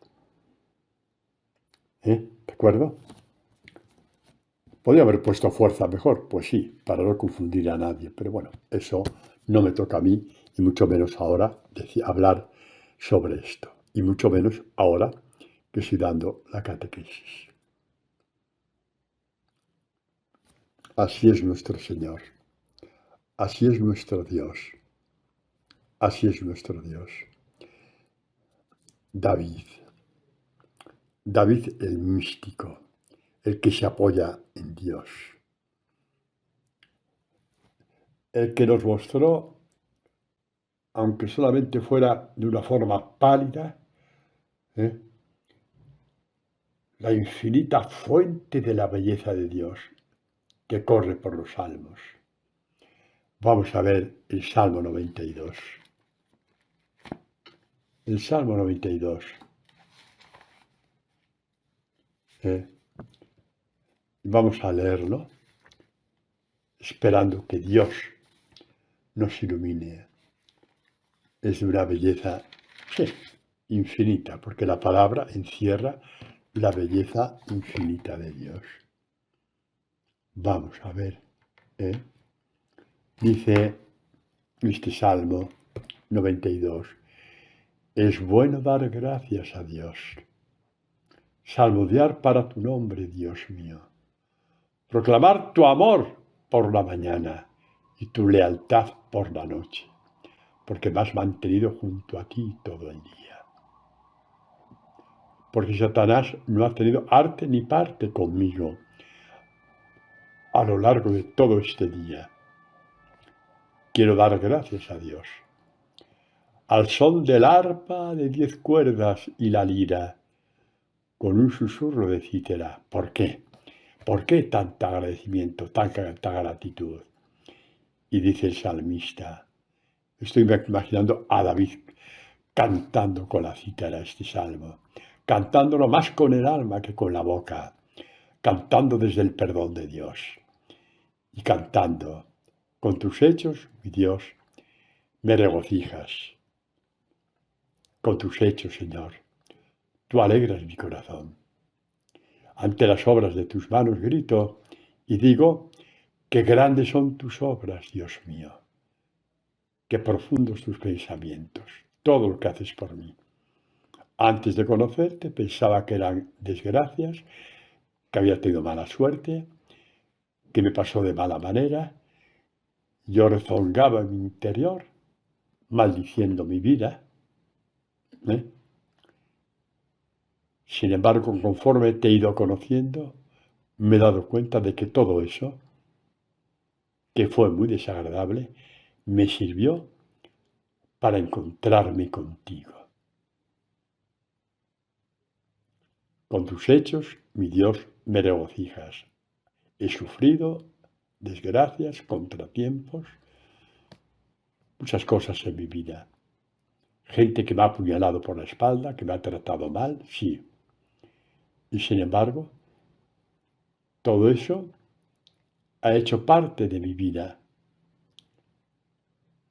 ¿De acuerdo? ¿Podría haber puesto fuerza mejor? Pues sí, para no confundir a nadie. Pero bueno, eso no me toca a mí, y mucho menos ahora hablar sobre esto. Y mucho menos ahora que estoy dando la catequesis. Así es nuestro Señor. Así es nuestro Dios. Así es nuestro Dios. David el místico, el que se apoya en Dios. El que nos mostró, aunque solamente fuera de una forma pálida, la infinita fuente de la belleza de Dios que corre por los salmos. Vamos a ver el Salmo 92. El Salmo 92. Vamos a leerlo, esperando que Dios nos ilumine. Es de una belleza, sí, infinita, porque la palabra encierra la belleza infinita de Dios. Vamos a ver. Dice este Salmo 92. Es bueno dar gracias a Dios. Salmodiar para tu nombre, Dios mío. Proclamar tu amor por la mañana y tu lealtad por la noche, porque me has mantenido junto a ti todo el día. Porque Satanás no ha tenido arte ni parte conmigo a lo largo de todo este día. Quiero dar gracias a Dios. Al son del arpa de 10 cuerdas y la lira, con un susurro de cítara. ¿Por qué? ¿Por qué tanto agradecimiento, tanta gratitud? Y dice el salmista, estoy imaginando a David cantando con la cítara este salmo, cantándolo más con el alma que con la boca, cantando desde el perdón de Dios y cantando, con tus hechos, mi Dios, me regocijas. Con tus hechos, Señor, tú alegras mi corazón. Ante las obras de tus manos grito y digo, qué grandes son tus obras, Dios mío, qué profundos tus pensamientos, todo lo que haces por mí. Antes de conocerte pensaba que eran desgracias, que había tenido mala suerte, que me pasó de mala manera. Yo rezongaba en mi interior, maldiciendo mi vida. Sin embargo, conforme te he ido conociendo, me he dado cuenta de que todo eso, que fue muy desagradable, me sirvió para encontrarme contigo. Con tus hechos, mi Dios, me regocijas. He sufrido desgracias, contratiempos, muchas cosas en mi vida, gente que me ha apuñalado por la espalda, que me ha tratado mal, sí. Y sin embargo, todo eso ha hecho parte de mi vida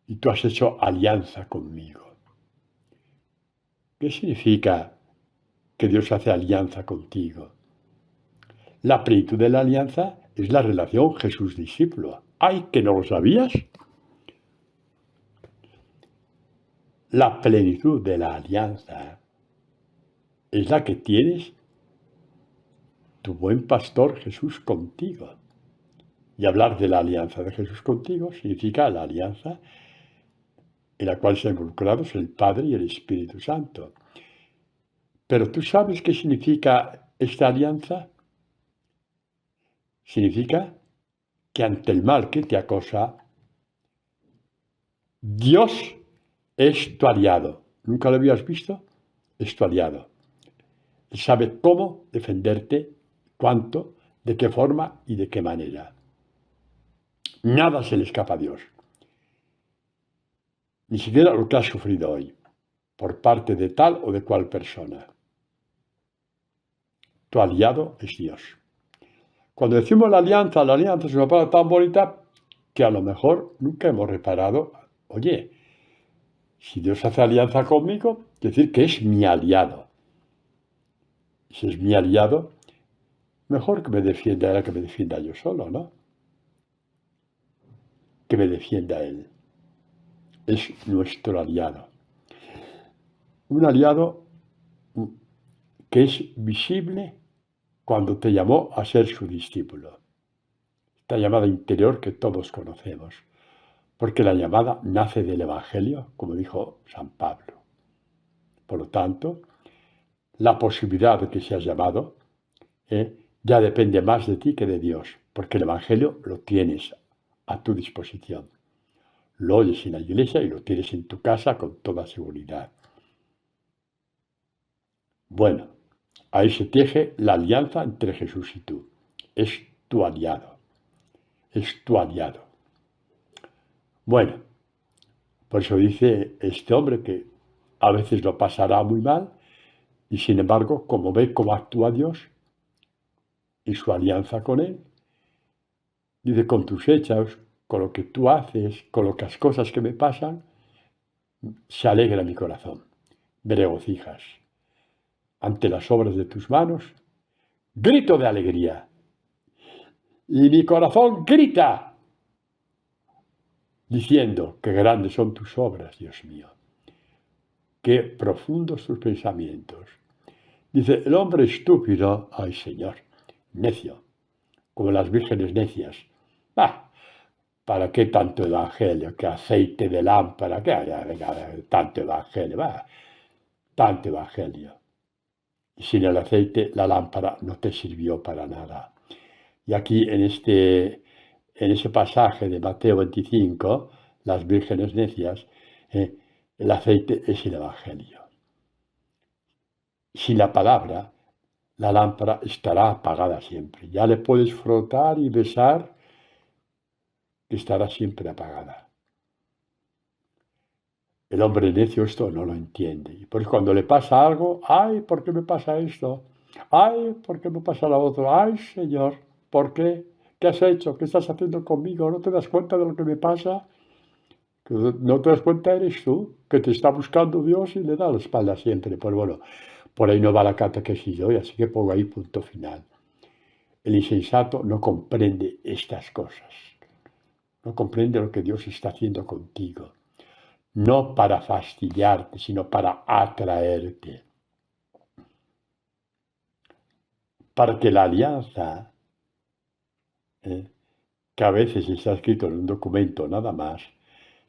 y tú has hecho alianza conmigo. ¿Qué significa que Dios hace alianza contigo? La plenitud de la alianza es la relación Jesús-discípulo. ¡Ay, que no lo sabías! La plenitud de la alianza es la que tienes tu buen pastor Jesús contigo. Y hablar de la alianza de Jesús contigo significa la alianza en la cual están involucrados el Padre y el Espíritu Santo. Pero ¿tú sabes qué significa esta alianza? Significa que ante el mal que te acosa, Dios es tu aliado. ¿Nunca lo habías visto? Es tu aliado. Él sabe cómo defenderte, cuánto, de qué forma y de qué manera. Nada se le escapa a Dios. Ni siquiera lo que has sufrido hoy, por parte de tal o de cual persona. Tu aliado es Dios. Cuando decimos la alianza es una palabra tan bonita que a lo mejor nunca hemos reparado. Oye, si Dios hace alianza conmigo, quiere decir que es mi aliado. Si es mi aliado, mejor que me defienda Él que me defienda yo solo, ¿no? Que me defienda Él. Es nuestro aliado. Un aliado que es visible cuando te llamó a ser su discípulo. Esta llamada interior que todos conocemos. Porque la llamada nace del Evangelio, como dijo San Pablo. Por lo tanto, la posibilidad de que seas llamado ya depende más de ti que de Dios, porque el Evangelio lo tienes a tu disposición. Lo oyes en la iglesia y lo tienes en tu casa con toda seguridad. Bueno, ahí se teje la alianza entre Jesús y tú. Es tu aliado. Es tu aliado. Bueno, por eso dice este hombre que a veces lo pasará muy mal y sin embargo, como ve cómo actúa Dios y su alianza con Él, dice, con tus hechos, con lo que tú haces, con las cosas que me pasan, se alegra mi corazón, me regocijas. Ante las obras de tus manos, grito de alegría. Y mi corazón grita, diciendo, qué grandes son tus obras, Dios mío. Qué profundos tus pensamientos. Dice, el hombre estúpido, ay Señor, necio, como las vírgenes necias. ¿Para qué tanto evangelio? ¿Qué aceite de lámpara? ¿Qué tanto evangelio? Tanto evangelio. Y sin el aceite la lámpara no te sirvió para nada. Y aquí en ese pasaje de Mateo 25, las vírgenes necias, el aceite es el evangelio. Sin la palabra, la lámpara estará apagada siempre. Ya le puedes frotar y besar, que estará siempre apagada. El hombre necio esto no lo entiende. Y pues cuando le pasa algo, ay, ¿por qué me pasa esto? Ay, ¿por qué me pasa lo otro? Ay, Señor, ¿por qué? ¿Qué has hecho? ¿Qué estás haciendo conmigo? ¿No te das cuenta de lo que me pasa? Que no te das cuenta eres tú, que te está buscando Dios y le da la espalda siempre. Pues bueno, por ahí no va la catequesis de hoy, así que pongo ahí punto final. El insensato no comprende estas cosas. No comprende lo que Dios está haciendo contigo. No para fastidiarte, sino para atraerte. Para que la alianza, que a veces está escrito en un documento nada más,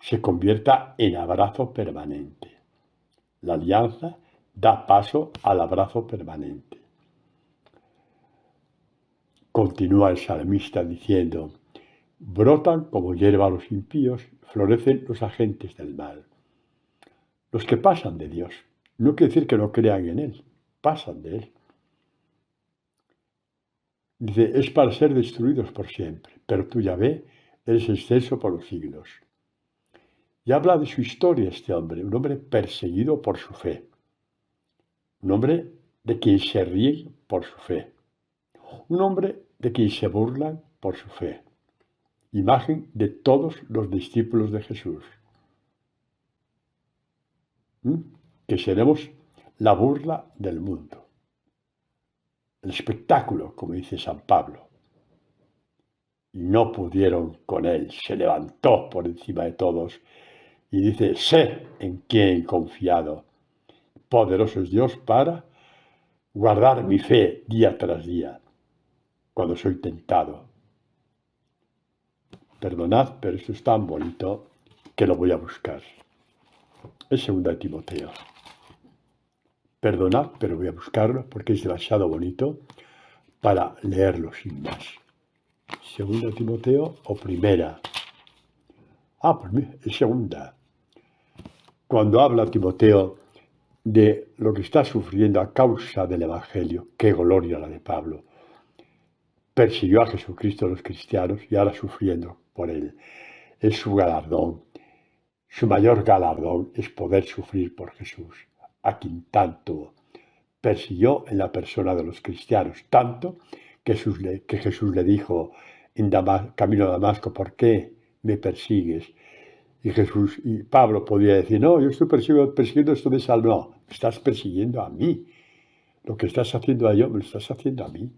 se convierta en abrazo permanente. La alianza da paso al abrazo permanente. Continúa el salmista diciendo, brotan como hierba los impíos, florecen los agentes del mal. Los que pasan de Dios. No quiere decir que no crean en Él, pasan de Él. Dice, es para ser destruidos por siempre, pero tú, Yahvé, eres excelso por los siglos. Y habla de su historia este hombre, un hombre perseguido por su fe, un hombre de quien se ríen por su fe, un hombre de quien se burlan por su fe, imagen de todos los discípulos de Jesús, que seremos la burla del mundo, el espectáculo, como dice San Pablo. Y no pudieron con él, se levantó por encima de todos y dice, sé en quién he confiado. Poderoso es Dios para guardar mi fe día tras día, cuando soy tentado. Perdonad, pero esto es tan bonito que lo voy a buscar. Es 2 Timoteo. Perdonad, pero voy a buscarlo porque es demasiado bonito para leerlo sin más. 2 Timoteo o primera. Pues es segunda. Cuando habla Timoteo de lo que está sufriendo a causa del Evangelio, qué gloria la de Pablo. Persiguió a Jesucristo a los cristianos y ahora sufriendo por él. Es su galardón. Su mayor galardón es poder sufrir por Jesús, a quien tanto persiguió en la persona de los cristianos, tanto que Jesús le dijo en camino a Damasco, ¿por qué me persigues? Y Pablo podía decir, no, yo estoy persiguiendo esto de Saúl. No, me estás persiguiendo a mí. Lo que estás haciendo a ellos, me lo estás haciendo a mí.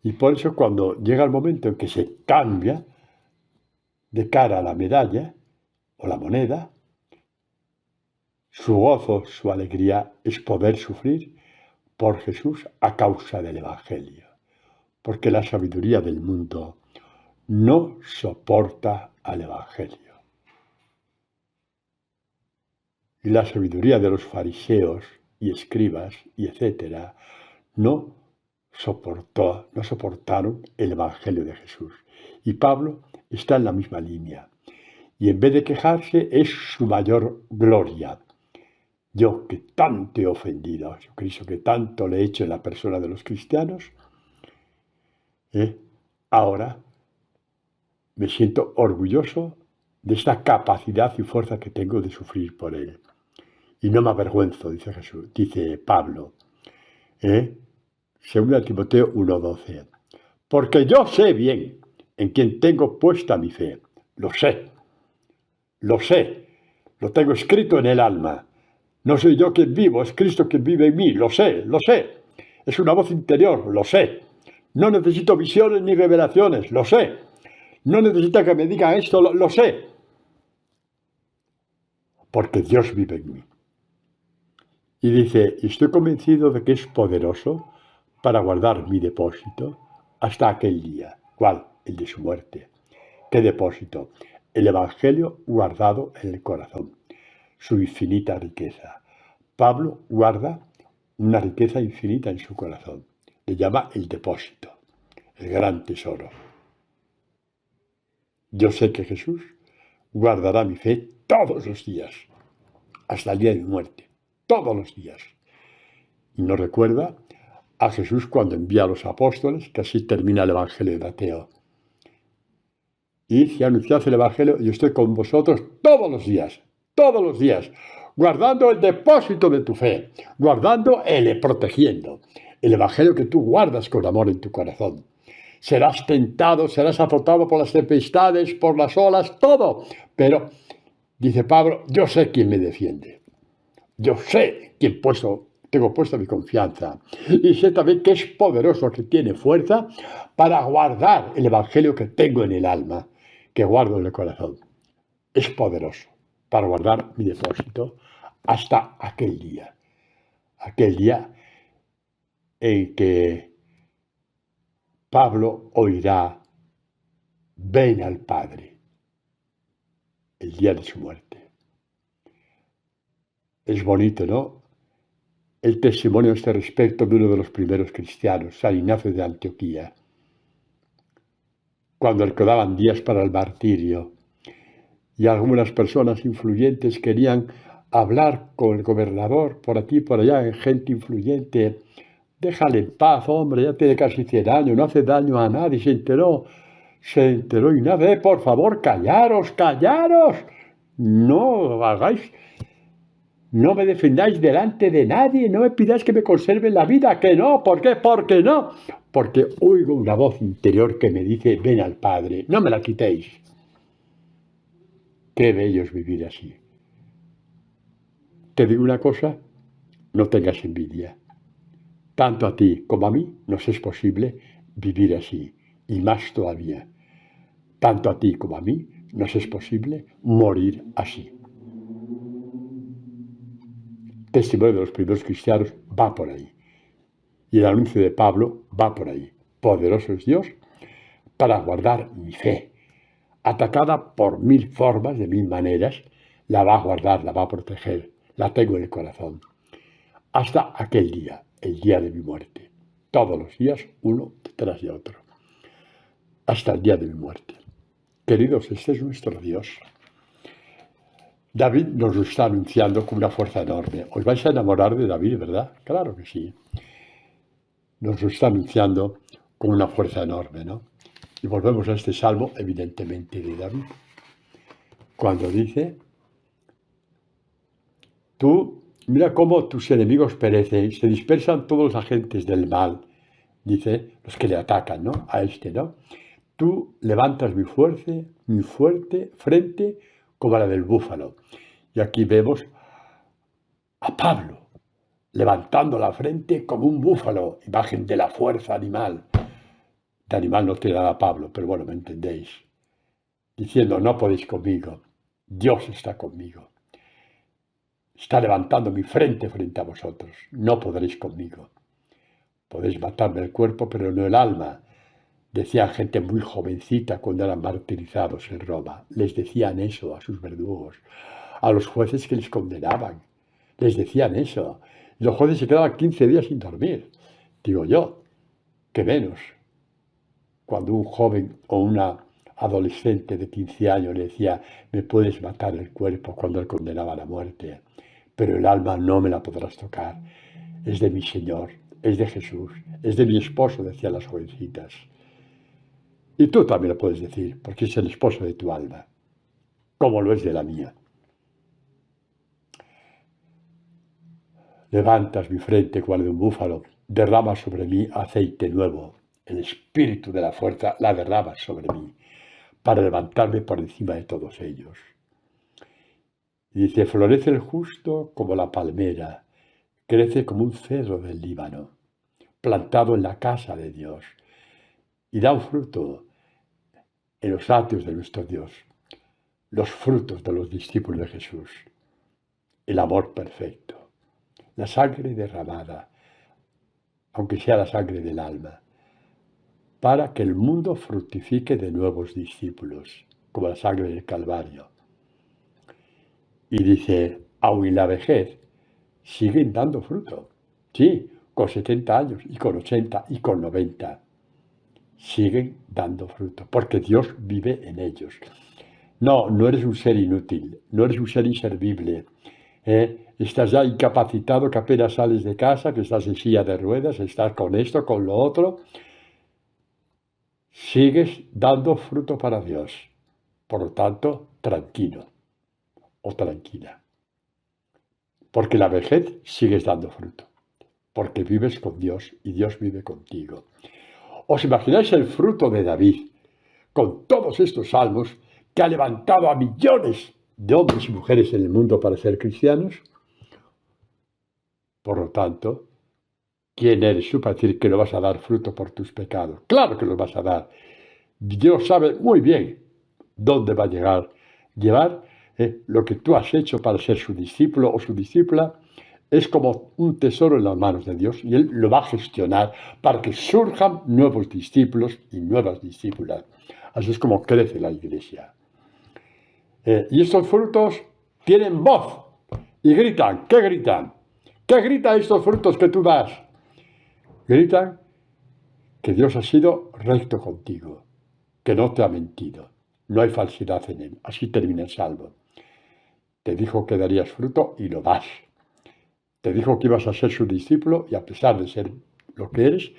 Y por eso cuando llega el momento en que se cambia de cara a la medalla o la moneda, su gozo, su alegría es poder sufrir por Jesús a causa del Evangelio. Porque la sabiduría del mundo no soporta al Evangelio. Y la sabiduría de los fariseos y escribas y etcétera no soportaron el Evangelio de Jesús. Y Pablo está en la misma línea. Y en vez de quejarse, es su mayor gloria. Yo que tanto he ofendido a Jesucristo, que tanto le he hecho en la persona de los cristianos, ahora me siento orgulloso de esta capacidad y fuerza que tengo de sufrir por él. Y no me avergüenzo, dice Pablo. 2 Timoteo 1:12. Porque yo sé bien en quién tengo puesta mi fe. Lo sé, lo tengo escrito en el alma. No soy yo quien vivo, es Cristo quien vive en mí, lo sé. Es una voz interior, lo sé. No necesito visiones ni revelaciones, lo sé. No necesito que me digan esto, lo sé. Porque Dios vive en mí. Y dice, estoy convencido de que es poderoso para guardar mi depósito hasta aquel día. ¿Cuál? El de su muerte. ¿Qué depósito? El Evangelio guardado en el corazón, su infinita riqueza. Pablo guarda una riqueza infinita en su corazón. Le llama el depósito, el gran tesoro. Yo sé que Jesús guardará mi fe todos los días, hasta el día de mi muerte, todos los días. Y nos recuerda a Jesús cuando envía a los apóstoles, que así termina el Evangelio de Mateo. Y si anunciáis el Evangelio, yo estoy con vosotros todos los días, guardando el depósito de tu fe, protegiendo el Evangelio que tú guardas con amor en tu corazón. Serás tentado, serás azotado por las tempestades, por las olas, todo. Pero, dice Pablo, yo sé quién me defiende. Yo sé quién tengo puesta mi confianza. Y sé también que es poderoso, que tiene fuerza para guardar el Evangelio que tengo en el alma, que guardo en el corazón. Es poderoso para guardar mi depósito hasta aquel día en que Pablo oirá, ven al Padre, el día de su muerte. Es bonito, ¿no? El testimonio a este respecto de uno de los primeros cristianos, San Ignacio de Antioquía, cuando le quedaban días para el martirio y algunas personas influyentes querían hablar con el gobernador por aquí y por allá, gente influyente. Déjale en paz, hombre, ya tiene casi 100 años, no hace daño a nadie. Se enteró y nada, por favor, callaros. no hagáis, no me defendáis delante de nadie, no me pidáis que me conserve la vida, que no, ¿por qué? Porque no, porque oigo una voz interior que me dice, ven al Padre, no me la quitéis. Qué bello es vivir así. Te digo una cosa, no tengas envidia. Tanto a ti como a mí nos es posible vivir así, y más todavía. Tanto a ti como a mí nos es posible morir así. El testimonio de los primeros cristianos va por ahí. Y el anuncio de Pablo va por ahí. Poderoso es Dios para guardar mi fe. Atacada por 1000 formas, de 1000 maneras, la va a guardar, la va a proteger. La tengo en el corazón. Hasta aquel día, el día de mi muerte. Todos los días, uno detrás de otro. Hasta el día de mi muerte. Queridos, este es nuestro Dios. David nos lo está anunciando con una fuerza enorme. Os vais a enamorar de David, ¿verdad? Claro que sí. Nos lo está anunciando con una fuerza enorme, ¿no? Y volvemos a este salmo, evidentemente, de David. Cuando dice, mira cómo tus enemigos perecen, se dispersan todos los agentes del mal, dice, los que le atacan, ¿no? A este, ¿no? Tú levantas mi fuerte frente como la del búfalo. Y aquí vemos a Pablo levantando la frente como un búfalo, imagen de la fuerza animal. De animal no tiene nada Pablo, pero bueno, me entendéis. Diciendo, no podéis conmigo, Dios está conmigo. Está levantando mi frente frente a vosotros, no podréis conmigo. Podéis matarme el cuerpo, pero no el alma. Decían gente muy jovencita cuando eran martirizados en Roma. Les decían eso a sus verdugos, a los jueces que les condenaban. Les decían eso. Y los jueces se quedaban 15 días sin dormir. Digo yo, que menos. Cuando un joven o una adolescente de 15 años le decía, me puedes matar el cuerpo cuando él condenaba a la muerte, pero el alma no me la podrás tocar. Es de mi Señor, es de Jesús, es de mi esposo, decían las jovencitas. Y tú también lo puedes decir, porque es el esposo de tu alma, como lo es de la mía. Levantas mi frente cual de un búfalo, derramas sobre mí aceite nuevo. El espíritu de la fuerza la derramas sobre mí, para levantarme por encima de todos ellos. Y dice, florece el justo como la palmera, crece como un cedro del Líbano, plantado en la casa de Dios, y da un fruto en los atrios de nuestro Dios, los frutos de los discípulos de Jesús, el amor perfecto, la sangre derramada, aunque sea la sangre del alma, para que el mundo fructifique de nuevos discípulos, como la sangre del Calvario. Y dice, aun en la vejez, siguen dando fruto. Sí, con 70 años, y con 80, y con 90. Siguen dando fruto, porque Dios vive en ellos. No eres un ser inútil, no eres un ser inservible. Estás ya incapacitado, que apenas sales de casa, que estás en silla de ruedas, estás con esto, con lo otro. Sigues dando fruto para Dios. Por lo tanto, tranquilo o tranquila. Porque la vejez sigues dando fruto. Porque vives con Dios y Dios vive contigo. ¿Os imagináis el fruto de David con todos estos salmos que ha levantado a millones de hombres y mujeres en el mundo para ser cristianos? Por lo tanto, ¿quién eres tú para decir que no vas a dar fruto por tus pecados? Claro que los vas a dar. Dios sabe muy bien dónde va a llevar lo que tú has hecho para ser su discípulo o su discípula. Es como un tesoro en las manos de Dios y Él lo va a gestionar para que surjan nuevos discípulos y nuevas discípulas. Así es como crece la iglesia. Y estos frutos tienen voz y gritan. ¿Qué gritan? ¿Qué gritan estos frutos que tú das? Gritan que Dios ha sido recto contigo, que no te ha mentido, no hay falsedad en Él. Así termina el salmo. Te dijo que darías fruto y lo das. Te dijo que ibas a ser su discípulo y a pesar de ser lo que eres,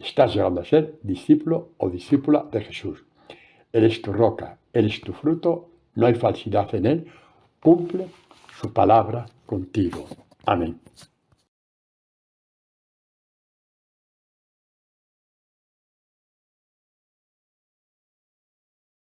estás llegando a ser discípulo o discípula de Jesús. Él es tu roca, Él es tu fruto, no hay falsidad en Él, cumple su palabra contigo. Amén.